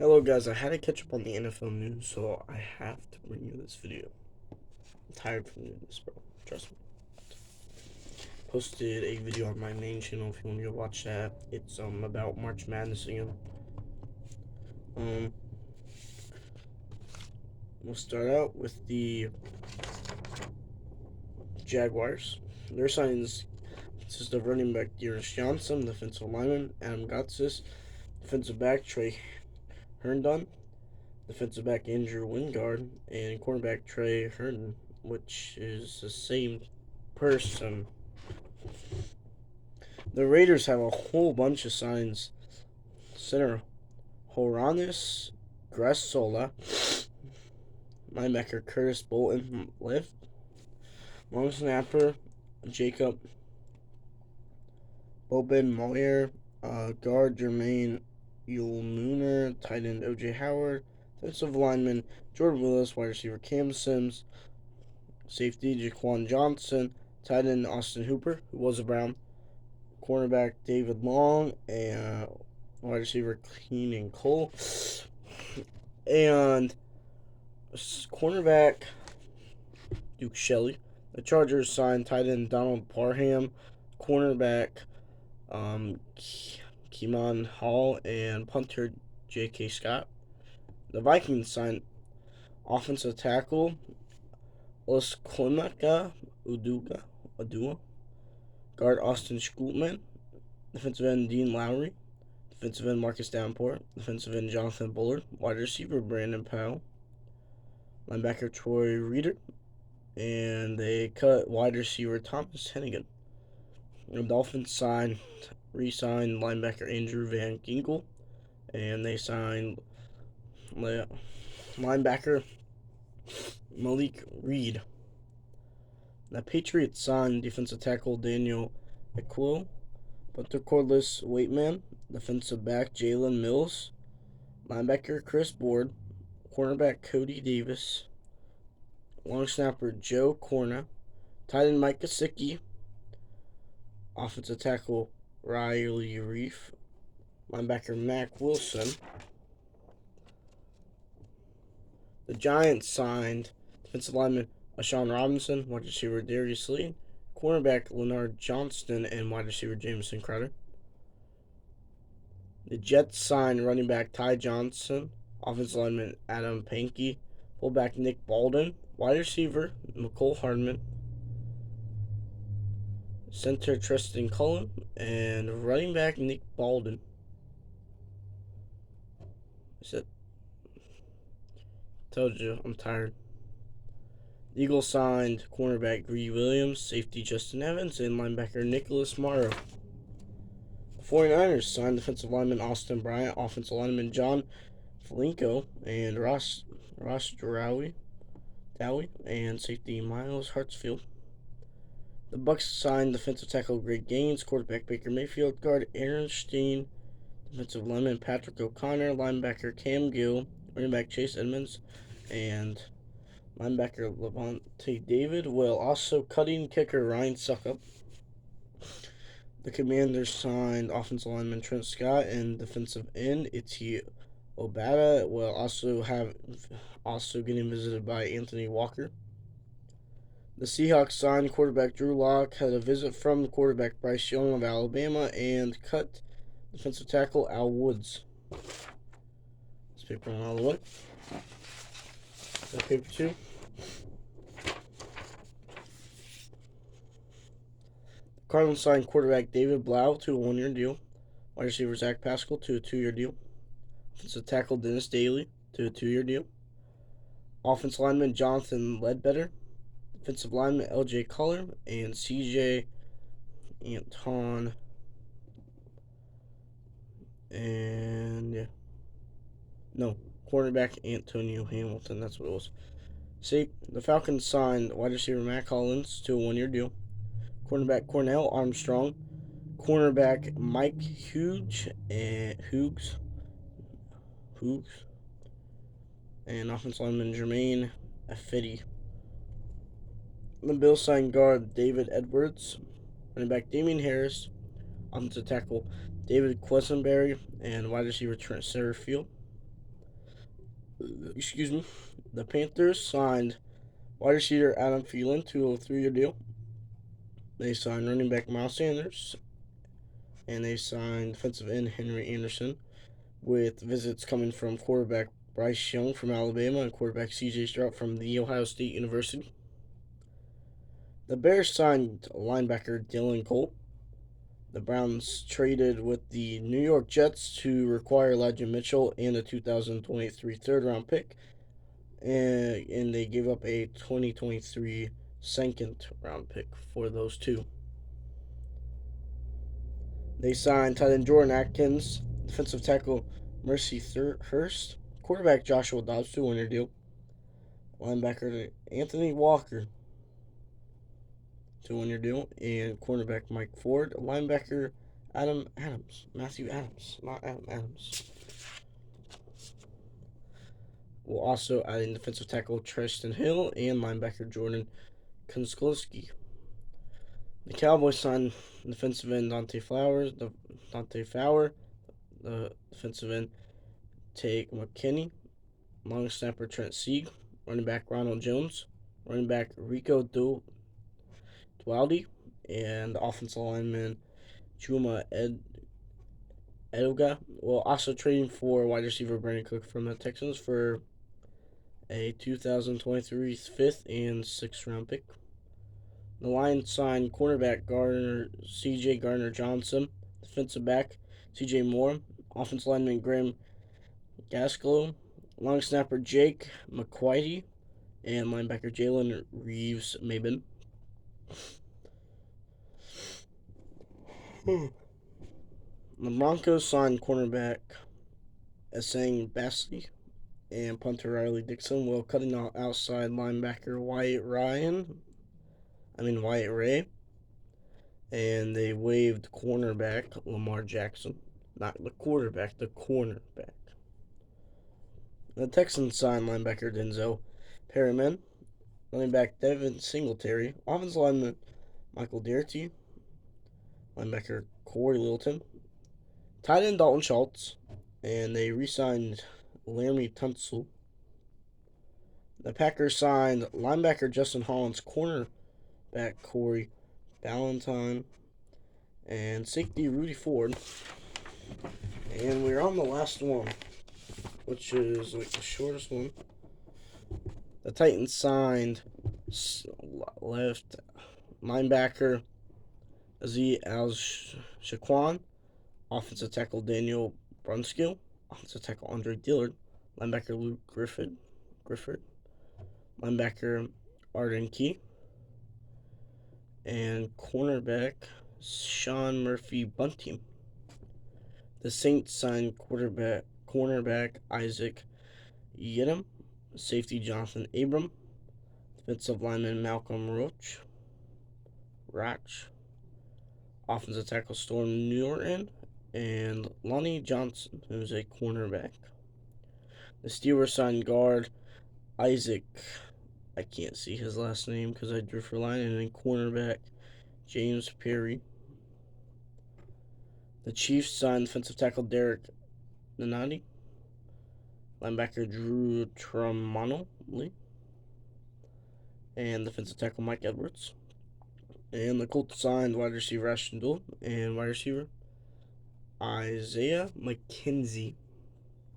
Hello guys, I had to catch up on the NFL news, so I have to bring you this video. I'm tired from doing this, bro. Trust me. Posted a video on my main channel if you want me to watch that. It's about March Madness again. We'll start out with the Jaguars. Their signings consist of running back Dearness Johnson, defensive lineman Adam Gotsis, defensive back Trey Herndon, defensive back Andrew Wingard, and cornerback Trey Herndon, which is the same person. The Raiders have a whole bunch of signs. Center Horanis Grassola, linebacker Curtis Bolton left, long snapper Jacob Bobin Moyer, guard Jermaine Yulmuner, tight end OJ Howard, defensive lineman Jordan Willis, wide receiver Cam Sims, safety Jaquan Johnson, tight end Austin Hooper, who was a Brown, cornerback David Long, and wide receiver Keenan Cole, and cornerback Duke Shelley. The Chargers signed tight end Donald Parham, cornerback Keeman Hall, and punter J.K. Scott. The Vikings signed offensive tackle Osklumaka Udua, guard Austin Schultman, defensive end Dean Lowry, defensive end Marcus Davenport, defensive end Jonathan Bullard, wide receiver Brandon Powell, linebacker Troy Reeder, and they cut wide receiver Thomas Hennigan. The Dolphins re-signed linebacker Andrew Van Ginkel, and they signed linebacker Malik Reed. The Patriots signed defensive tackle Daniel Equil, punter cordless Waitman, defensive back Jalen Mills, linebacker Chris Board, cornerback Cody Davis, long snapper Joe Corna, tight end Mike Gesicki, offensive tackle Riley Reef, linebacker Mac Wilson. The Giants signed defensive lineman Ashawn Robinson, wide receiver Darius Lee, cornerback Leonard Johnston, and wide receiver Jameson Crowder. The Jets signed running back Ty Johnson, offensive lineman Adam Pankey, fullback Nick Baldwin, wide receiver McCole Hardman, center Tristan Cullen, and running back Nick Baldwin. That's it. Told you, I'm tired. The Eagles signed cornerback Greedy Williams, safety Justin Evans, and linebacker Nicholas Morrow. The 49ers signed defensive lineman Austin Bryant, offensive lineman John Felinko, and Ross Dowie, and safety Miles Hartsfield. The Bucks signed defensive tackle Greg Gaines, quarterback Baker Mayfield, guard Aaron Steen, defensive lineman Patrick O'Connor, linebacker Cam Gill, running back Chase Edmonds, and linebacker Levante David, while also cutting kicker Ryan Suckup. The Commanders signed offensive lineman Trent Scott and defensive end Iti Obata, while also getting visited by Anthony Walker. The Seahawks signed quarterback Drew Lock, had a visit from quarterback Bryce Young of Alabama, and cut defensive tackle Al Woods. This paper one out of the way. Paper 2. Cardinals signed quarterback David Blau to a 1-year deal. Wide receiver Zach Pascal to a 2-year deal. Offensive tackle Dennis Daly to a 2-year deal. Offensive lineman Jonathan Ledbetter. Defensive lineman LJ Culler and CJ Anton. Cornerback Antonio Hamilton. That's what it was. The Falcons signed wide receiver Matt Collins to a 1-year deal. Cornerback Cornell Armstrong. Cornerback Mike Hughes. And offensive lineman Jermaine Affetti. The Bills signed guard David Edwards, running back Damian Harris, offensive tackle David Quesenberry, and wide receiver Trent Satterfield. excuse me, the Panthers signed wide receiver Adam Thielen to a 3-year deal. They signed running back Miles Sanders, and they signed defensive end Henry Anderson, with visits coming from quarterback Bryce Young from Alabama and quarterback C.J. Stroud from The Ohio State University. The Bears signed linebacker Dylan Cole. The Browns traded with the New York Jets to require Elijah Mitchell and a 2023 third-round pick, and they gave up a 2023 second-round pick for those two. They signed tight end Jordan Atkins, defensive tackle Mercy Hurst, quarterback Joshua Dobbs to a 1-year deal, linebacker Anthony Walker to a 1-year deal, and cornerback Mike Ford, linebacker Matthew Adams, not Adam Adams. We'll also add in defensive tackle Tristan Hill and linebacker Jordan Konskowski. The Cowboys signed defensive end Dante Fowler, the defensive end Tate McKinney, long snapper Trent Sieg, running back Ronald Jones, running back Rico Dualdi, and offensive lineman Chuma Edoga. Well, also trading for wide receiver Brandon Cook from the Texans for a 2023 5th and 6th round pick. The Lions signed cornerback C.J. Gardner-Johnson, defensive back C.J. Moore, offensive lineman Graham Gaskell, long snapper Jake McQuitey, and linebacker Jalen Reeves-Maben. The Broncos signed cornerback Essang Bassey and punter Riley Dixon, while cutting out outside linebacker Wyatt Ray, and they waived cornerback Lamar Jackson. Not the quarterback, the cornerback. The Texans signed linebacker Denzel Perryman, running back Devin Singletary, offensive lineman Michael Dougherty, linebacker Corey Littleton, tight end Dalton Schultz, and they re-signed Laramie Tunsil. The Packers signed linebacker Justin Hollins, cornerback Corey Ballantyne, and safety Rudy Ford. And we're on the last one, which is like the shortest one. The Titans signed left linebacker Aziz Al-Shaquan, offensive tackle Daniel Brunskill, offensive tackle Andre Dillard, linebacker Luke Griffith, linebacker Arden Key, and cornerback Sean Murphy Bunting. The Saints signed cornerback Isaac Yiadom, safety Jonathan Abram, defensive lineman Malcolm Roach, offensive tackle Storm Norton, and Lonnie Johnson, who's a cornerback. The Steelers signed guard Isaac, I can't see his last name because I drew for line, and then cornerback James Perry. The Chiefs signed defensive tackle Derek Nanati, linebacker Drew Tremonley, and defensive tackle Mike Edwards. And the Colts signed wide receiver Ashton Dole and wide receiver Isaiah McKenzie.